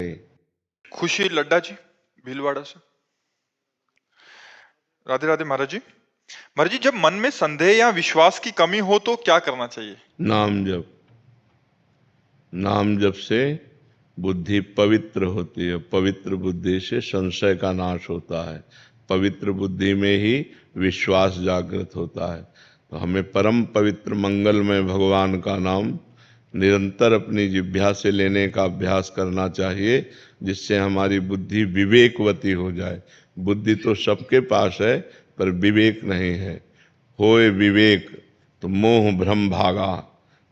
खुशी लड्डा जी भीलवाड़ा से। राधे राधे महाराज जी। महाराज जी, जब मन में संदेह या विश्वास की कमी हो तो क्या करना चाहिए? नाम जप। नाम जप से बुद्धि पवित्र होती है। पवित्र बुद्धि से संशय का नाश होता है। पवित्र बुद्धि में ही विश्वास जागृत होता है। तो हमें परम पवित्र मंगलमय भगवान का नाम निरंतर अपनी जिह्वा से लेने का अभ्यास करना चाहिए, जिससे हमारी बुद्धि विवेकवती हो जाए। बुद्धि तो सबके पास है, पर विवेक नहीं है। होए विवेक तो मोह भ्रम भागा।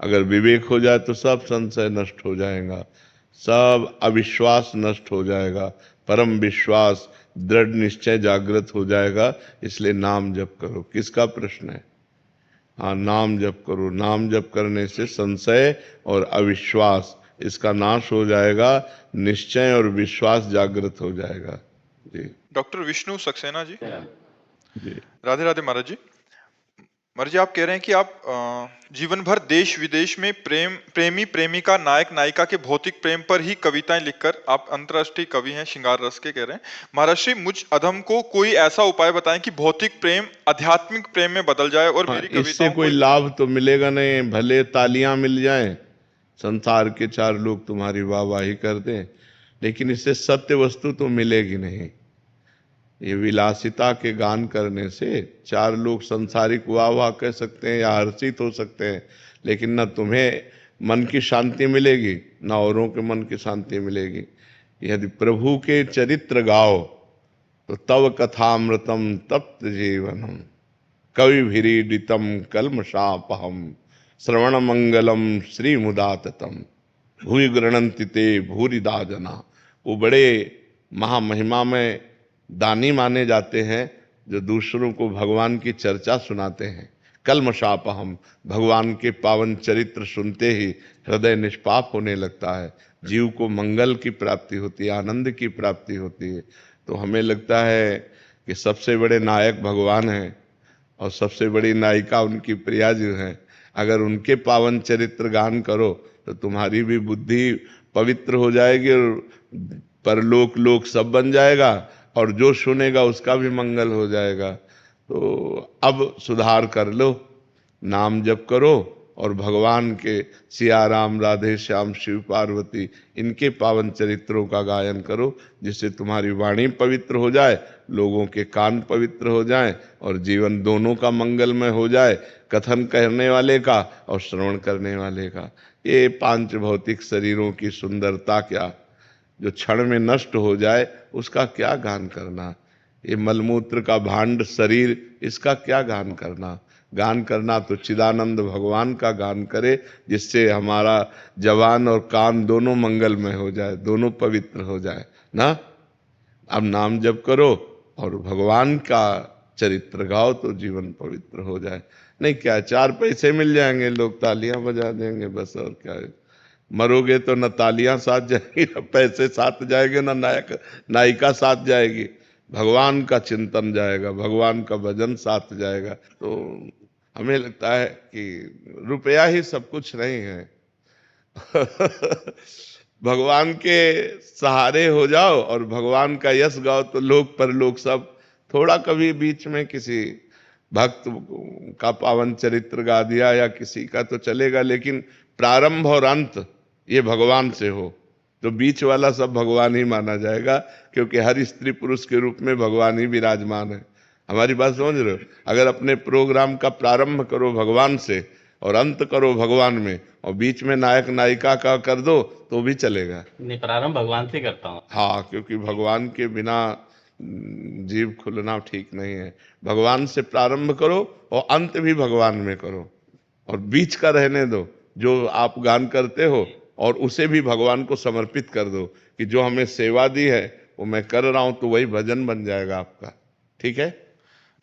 अगर विवेक हो जाए तो सब संशय नष्ट हो जाएगा, सब अविश्वास नष्ट हो जाएगा, परम विश्वास दृढ़ निश्चय जागृत हो जाएगा। इसलिए नाम जप करो। किसका प्रश्न है? हाँ, नाम जप करो। नाम जप करने से संशय और अविश्वास इसका नाश हो जाएगा, निश्चय और विश्वास जागृत हो जाएगा। जी डॉक्टर विष्णु सक्सेना जी। जी। राधे राधे महाराज जी। महाराज जी, आप कह रहे हैं कि आप जीवन भर देश विदेश में प्रेमी प्रेमिका नायक नायिका के भौतिक प्रेम पर ही कविताएं लिखकर आप अंतर्राष्ट्रीय कवि हैं, श्रृंगार रस के कह रहे हैं। महाराज जी, मुझ अधम को कोई ऐसा उपाय बताएं कि भौतिक प्रेम आध्यात्मिक प्रेम में बदल जाए और हाँ, मेरी इससे कविताओं कोई को। लाभ तो मिलेगा नहीं। भले तालियां मिल जाएं, संसार के चार लोग तुम्हारी वाहवाही कर दें, लेकिन इससे सत्य वस्तु तो मिलेगी नहीं। ये विलासिता के गान करने से चार लोग संसारिक वाह वाह कह सकते हैं या हर्षित हो सकते हैं, लेकिन न तुम्हें मन की शांति मिलेगी, न औरों के मन की शांति मिलेगी। यदि प्रभु के चरित्र गाओ तो तव कथामृतम तप्त जीवनम कवि भिरीडितम कल्मषापहम श्रवण मंगलम श्री मुदाततम भूरि गृणन्ति ते भूरिदा जना। वो बड़े महामहिमा में दानी माने जाते हैं, जो दूसरों को भगवान की चर्चा सुनाते हैं। कल्मषापहम, भगवान के पावन चरित्र सुनते ही हृदय निष्पाप होने लगता है, जीव को मंगल की प्राप्ति होती है, आनंद की प्राप्ति होती है। तो हमें लगता है कि सबसे बड़े नायक भगवान हैं और सबसे बड़ी नायिका उनकी प्रिया जी हैं। अगर उनके पावन चरित्र गान करो तो तुम्हारी भी बुद्धि पवित्र हो जाएगी और परलोक लोक सब बन जाएगा, और जो सुनेगा उसका भी मंगल हो जाएगा। तो अब सुधार कर लो, नाम जप करो और भगवान के सिया राम राधे श्याम शिव पार्वती इनके पावन चरित्रों का गायन करो, जिससे तुम्हारी वाणी पवित्र हो जाए, लोगों के कान पवित्र हो जाएं और जीवन दोनों का मंगलमय हो जाए, कथन करने वाले का और श्रवण करने वाले का। ये पांच भौतिक शरीरों की सुंदरता क्या, जो क्षण में नष्ट हो जाए, उसका क्या गान करना। ये मलमूत्र का भांड शरीर, इसका क्या गान करना। गान करना तो चिदानंद भगवान का गान करे, जिससे हमारा जवान और कान दोनों मंगलमय हो जाए, दोनों पवित्र हो जाए ना। अब नाम जप करो और भगवान का चरित्र गाओ तो जीवन पवित्र हो जाए। नहीं क्या, चार पैसे मिल जाएंगे, लोग तालियां बजा देंगे, बस और क्या है। मरोगे तो न तालियां साथ जाएंगी, न पैसे साथ जाएंगे, न नायक नायिका साथ जाएगी, भगवान का चिंतन जाएगा, भगवान का भजन साथ जाएगा। तो हमें लगता है कि रुपया ही सब कुछ नहीं है। भगवान के सहारे हो जाओ और भगवान का यश गाओ तो लोग परलोक सब। थोड़ा कभी बीच में किसी भक्त का पावन चरित्र गा दिया या किसी का तो चलेगा, लेकिन प्रारंभ और अंत ये भगवान से हो तो बीच वाला सब भगवान ही माना जाएगा, क्योंकि हर स्त्री पुरुष के रूप में भगवान ही विराजमान है। हमारी बात समझ रहे हो? अगर अपने प्रोग्राम का प्रारंभ करो भगवान से और अंत करो भगवान में, और बीच में नायक नायिका का कर दो तो भी चलेगा। नहीं, प्रारंभ भगवान से करता हूँ। हाँ, क्योंकि भगवान के बिना जीव खुलना ठीक नहीं है। भगवान से प्रारंभ करो और अंत भी भगवान में करो, और बीच का रहने दो जो आप गान करते हो, और उसे भी भगवान को समर्पित कर दो कि जो हमें सेवा दी है वो मैं कर रहा हूं, तो वही भजन बन जाएगा आपका। ठीक है?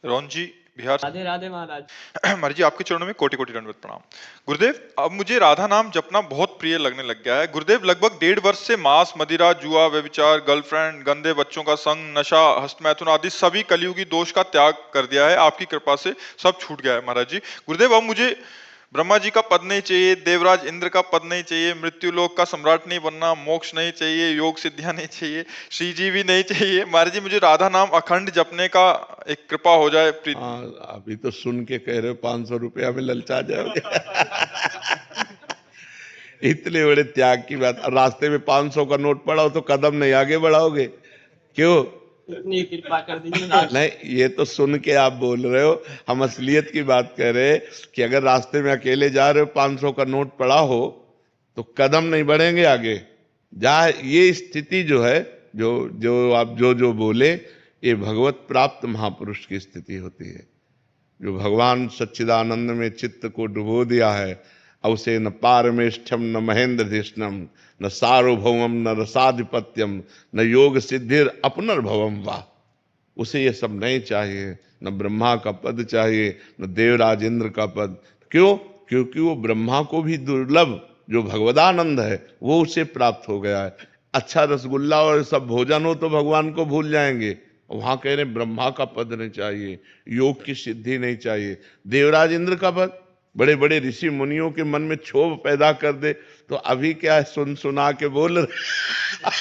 रोहन जी बिहार से। राधे राधे महाराज। महाराज जी, आपके चरणों में कोटि कोटि दंडवत प्रणाम। गुरुदेव, अब मुझे राधा नाम जपना बहुत प्रिय लगने लग गया है। गुरुदेव, लगभग 1.5 वर्ष से मांस मदिरा जुआ व्यभिचार गर्लफ्रेंड गंदे बच्चों का संग नशा हस्तमैथुन आदि सभी कलयुगी दोष का त्याग कर दिया है। आपकी कृपा से सब छूट गया है महाराज जी। गुरुदेव, अब मुझे ब्रह्मा जी का पद नहीं चाहिए, देवराज इंद्र का पद नहीं चाहिए, मृत्युलोक का सम्राट नहीं बनना, मोक्ष नहीं चाहिए, योग सिद्धियां नहीं चाहिए, श्री जी भी नहीं चाहिए। महाराज जी मुझे राधा नाम अखंड जपने का एक कृपा हो जाए। हाँ, अभी तो सुन के कह रहे हो 500 रुपया में ललचा जाओगे। इतने बड़े त्याग की बात, और रास्ते में 500 का नोट पड़ा हो तो कदम नहीं आगे बढ़ाओगे, क्यों? इतनी कृपा कर दीजिए ना। नहीं, ये तो सुन के आप बोल रहे हो, हम असलियत की बात कर रहे हैं कि अगर रास्ते में अकेले जा रहे हो, 500 का नोट पड़ा हो तो कदम नहीं बढ़ेंगे आगे। ये स्थिति जो है, जो जो आप जो बोले, ये भगवत प्राप्त महापुरुष की स्थिति होती है, जो भगवान सच्चिदानंद में चित्त को डुबो दिया है, और उसे न पारमेष्ठम न महेंद्र धिष्णम न सार्वभौमम न रसाधिपत्यम न योग सिद्धिर अपनर्भवम वा, उसे ये सब नहीं चाहिए। न ब्रह्मा का पद चाहिए, न देवराज इंद्र का पद। क्यों? क्योंकि वो ब्रह्मा को भी दुर्लभ जो भगवदानंद है वो उसे प्राप्त हो गया है। अच्छा रसगुल्ला और सब भोजन हो तो भगवान को भूल जाएंगे, वहां कह रहे ब्रह्मा का पद नहीं चाहिए, योग की सिद्धि नहीं चाहिए, देवराज इंद्र का पद। बड़े बड़े ऋषि मुनियों के मन में क्षोभ पैदा कर दे, तो अभी क्या है, सुन सुना के बोल रहे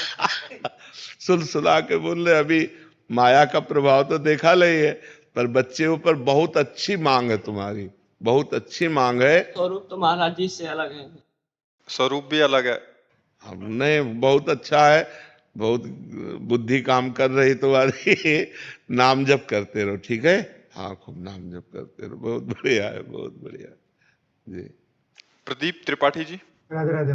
सुन सुना के बोल रहे। अभी माया का प्रभाव तो देखा नहीं है, पर बच्चे ऊपर बहुत अच्छी मांग है तुम्हारी, बहुत अच्छी मांग है। स्वरूप तो महाराज जी से अलग है। स्वरूप भी अलग है। हमने बहुत अच्छा है, बहुत बुद्धि काम कर रही तुम्हारी। नाम जप करते रहो, ठीक है? हाँ, खूब नाम जप करते रहो, बहुत बढ़िया है, बहुत बढ़िया। जी। प्रदीप त्रिपाठी जी। राधे राधे।